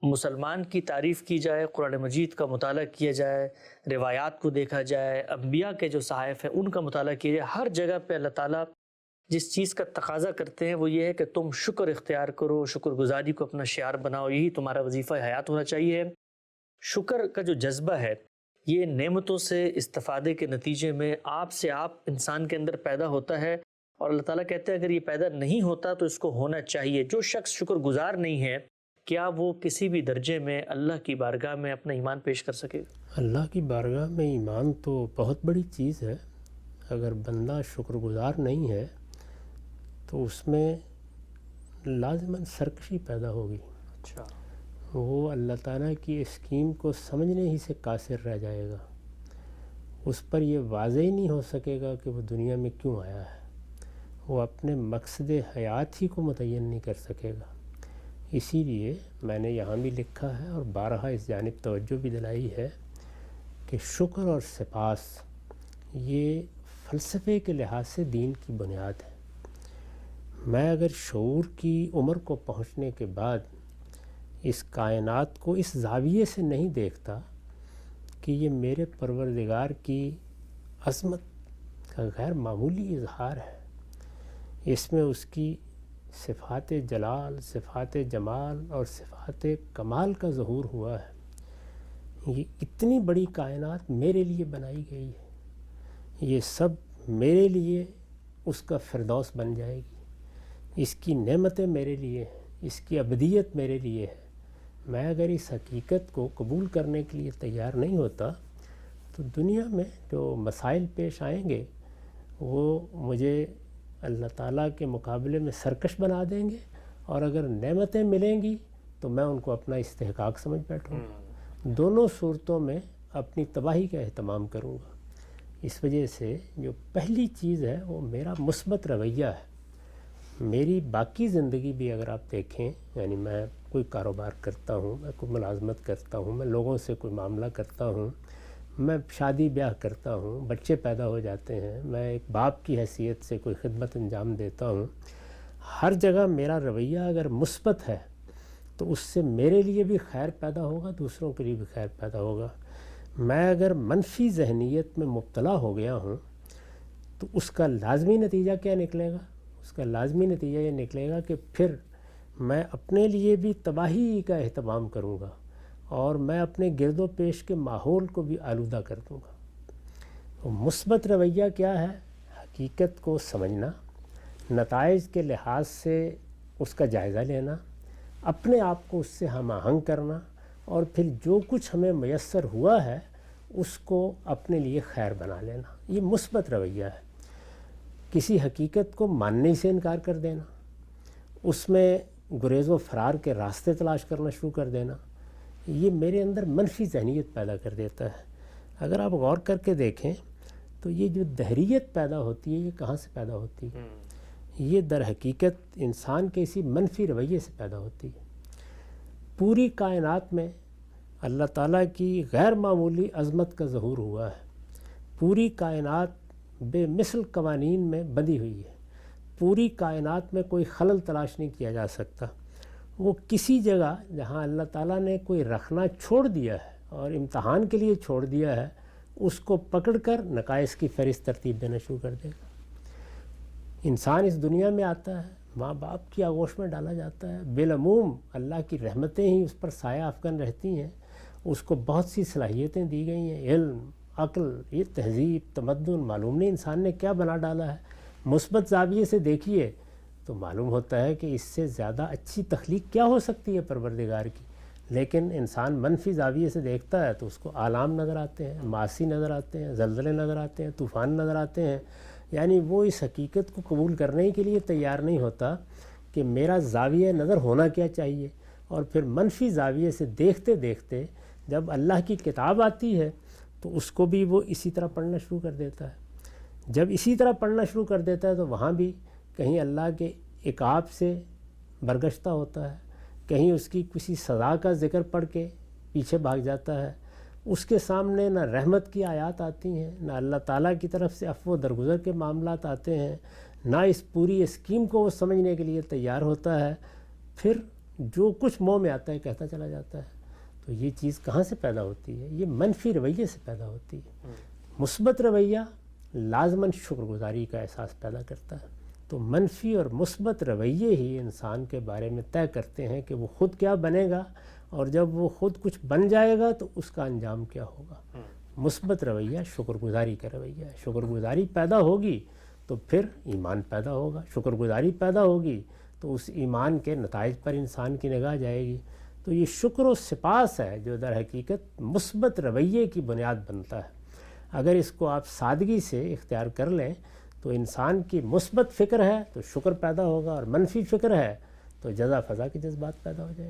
مسلمان کی تعریف کی جائے، قرآن مجید کا مطالعہ کیا جائے، روایات کو دیکھا جائے، انبیاء کے جو صحائف ہیں ان کا مطالعہ کیا جائے، ہر جگہ پہ اللہ تعالیٰ جس چیز کا تقاضا کرتے ہیں وہ یہ ہے کہ تم شکر اختیار کرو، شکر گزاری کو اپنا شعار بناؤ، یہی تمہارا وظیفہ حیات ہونا چاہیے۔ شکر کا جو جذبہ ہے یہ نعمتوں سے استفادے کے نتیجے میں آپ سے آپ انسان کے اندر پیدا ہوتا ہے، اور اللہ تعالیٰ کہتے ہیں اگر یہ پیدا نہیں ہوتا تو اس کو ہونا چاہیے۔ جو شخص شکر گزار نہیں ہے کیا وہ کسی بھی درجے میں اللہ کی بارگاہ میں اپنا ایمان پیش کر سکے؟ اللہ کی بارگاہ میں ایمان تو بہت بڑی چیز ہے۔ اگر بندہ شکر گزار نہیں ہے تو اس میں لازماً سرکشی پیدا ہوگی۔ اچھا، وہ اللہ تعالیٰ کی اسکیم کو سمجھنے ہی سے قاصر رہ جائے گا، اس پر یہ واضح ہی نہیں ہو سکے گا کہ وہ دنیا میں کیوں آیا ہے، وہ اپنے مقصد حیات ہی کو متعین نہیں کر سکے گا۔ اسی لیے میں نے یہاں بھی لکھا ہے اور بارہا اس جانب توجہ بھی دلائی ہے کہ شکر اور سپاس یہ فلسفے کے لحاظ سے دین کی بنیاد ہے۔ میں اگر شعور کی عمر کو پہنچنے کے بعد اس کائنات کو اس زاویے سے نہیں دیکھتا کہ یہ میرے پروردگار کی عظمت کا غیر معمولی اظہار ہے، اس میں اس کی صفات جلال، صفات جمال اور صفات کمال کا ظہور ہوا ہے۔ یہ اتنی بڑی کائنات میرے لیے بنائی گئی ہے، یہ سب میرے لیے اس کا فردوس بن جائے گی، اس کی نعمتیں میرے لیے ہیں، اس کی ابدیت میرے لیے ہے۔ میں اگر اس حقیقت کو قبول کرنے کے لیے تیار نہیں ہوتا تو دنیا میں جو مسائل پیش آئیں گے وہ مجھے اللہ تعالیٰ کے مقابلے میں سرکش بنا دیں گے، اور اگر نعمتیں ملیں گی تو میں ان کو اپنا استحقاق سمجھ بیٹھوں گا۔ دونوں صورتوں میں اپنی تباہی کا اہتمام کروں گا۔ اس وجہ سے جو پہلی چیز ہے وہ میرا مثبت رویہ ہے۔ میری باقی زندگی بھی اگر آپ دیکھیں، یعنی میں کوئی کاروبار کرتا ہوں، میں کوئی ملازمت کرتا ہوں، میں لوگوں سے کوئی معاملہ کرتا ہوں، میں شادی بیاہ کرتا ہوں، بچے پیدا ہو جاتے ہیں، میں ایک باپ کی حیثیت سے کوئی خدمت انجام دیتا ہوں، ہر جگہ میرا رویہ اگر مثبت ہے تو اس سے میرے لیے بھی خیر پیدا ہوگا، دوسروں کے لیے بھی خیر پیدا ہوگا۔ میں اگر منفی ذہنیت میں مبتلا ہو گیا ہوں تو اس کا لازمی نتیجہ کیا نکلے گا؟ اس کا لازمی نتیجہ یہ نکلے گا کہ پھر میں اپنے لیے بھی تباہی کا اہتمام کروں گا، اور میں اپنے گرد و پیش کے ماحول کو بھی آلودہ کر دوں گا۔ تو مثبت رویہ کیا ہے؟ حقیقت کو سمجھنا، نتائج کے لحاظ سے اس کا جائزہ لینا، اپنے آپ کو اس سے ہم آہنگ کرنا، اور پھر جو کچھ ہمیں میسر ہوا ہے اس کو اپنے لیے خیر بنا لینا۔ یہ مثبت رویہ ہے۔ کسی حقیقت کو ماننے سے انکار کر دینا، اس میں گریز و فرار کے راستے تلاش کرنا شروع کر دینا، یہ میرے اندر منفی ذہنیت پیدا کر دیتا ہے۔ اگر آپ غور کر کے دیکھیں تو یہ جو دہریت پیدا ہوتی ہے یہ کہاں سے پیدا ہوتی ہے؟ یہ در حقیقت انسان کے اسی منفی رویے سے پیدا ہوتی ہے۔ پوری کائنات میں اللہ تعالیٰ کی غیر معمولی عظمت کا ظہور ہوا ہے۔ پوری کائنات بے مثل قوانین میں بندھی ہوئی ہے، پوری کائنات میں کوئی خلل تلاش نہیں کیا جا سکتا۔ وہ کسی جگہ جہاں اللہ تعالیٰ نے کوئی رکھنا چھوڑ دیا ہے اور امتحان کے لیے چھوڑ دیا ہے، اس کو پکڑ کر نقائص کی فہرست ترتیب دینا شروع کر دے گا۔ انسان اس دنیا میں آتا ہے، ماں باپ کی آغوش میں ڈالا جاتا ہے، بالعموم اللہ کی رحمتیں ہی اس پر سایہ افکن رہتی ہیں، اس کو بہت سی صلاحیتیں دی گئی ہیں، علم، عقل، یہ تہذیب، تمدن، معلوم نہیں انسان نے کیا بنا ڈالا ہے۔ مثبت زاویے سے دیکھیے تو معلوم ہوتا ہے کہ اس سے زیادہ اچھی تخلیق کیا ہو سکتی ہے پروردگار کی، لیکن انسان منفی زاویے سے دیکھتا ہے تو اس کو آلام نظر آتے ہیں، معاصی نظر آتے ہیں، زلزلے نظر آتے ہیں، طوفان نظر آتے ہیں، یعنی وہ اس حقیقت کو قبول کرنے کے لیے تیار نہیں ہوتا کہ میرا زاویہ نظر ہونا کیا چاہیے۔ اور پھر منفی زاویے سے دیکھتے دیکھتے جب اللہ کی کتاب آتی ہے تو اس کو بھی وہ اسی طرح پڑھنا شروع کر دیتا ہے۔ جب اسی طرح پڑھنا شروع کر دیتا ہے تو وہاں بھی کہیں اللہ کے عقاب سے برگشتہ ہوتا ہے، کہیں اس کی کسی سزا کا ذکر پڑھ کے پیچھے بھاگ جاتا ہے۔ اس کے سامنے نہ رحمت کی آیات آتی ہیں، نہ اللہ تعالیٰ کی طرف سے عفو و درگزر کے معاملات آتے ہیں، نہ اس پوری اسکیم کو وہ سمجھنے کے لیے تیار ہوتا ہے۔ پھر جو کچھ منہ میں آتا ہے کہتا چلا جاتا ہے. تو یہ چیز کہاں سے پیدا ہوتی ہے؟ یہ منفی رویے سے پیدا ہوتی ہے. مثبت رویہ لازماً شکر گزاری کا احساس پیدا کرتا ہے. تو منفی اور مثبت رویے ہی انسان کے بارے میں طے کرتے ہیں کہ وہ خود کیا بنے گا، اور جب وہ خود کچھ بن جائے گا تو اس کا انجام کیا ہوگا. مثبت رویہ شکر گزاری کا رویہ ہے. شکر گزاری پیدا ہوگی تو پھر ایمان پیدا ہوگا. شکر گزاری پیدا ہوگی تو اس ایمان کے نتائج پر انسان کی نگاہ جائے گی. تو یہ شکر و سپاس ہے جو در حقیقت مثبت رویے کی بنیاد بنتا ہے. اگر اس کو آپ سادگی سے اختیار کر لیں تو انسان کی مثبت فکر ہے تو شکر پیدا ہوگا، اور منفی فکر ہے تو جزا فضا کے جذبات پیدا ہو جائیں گے.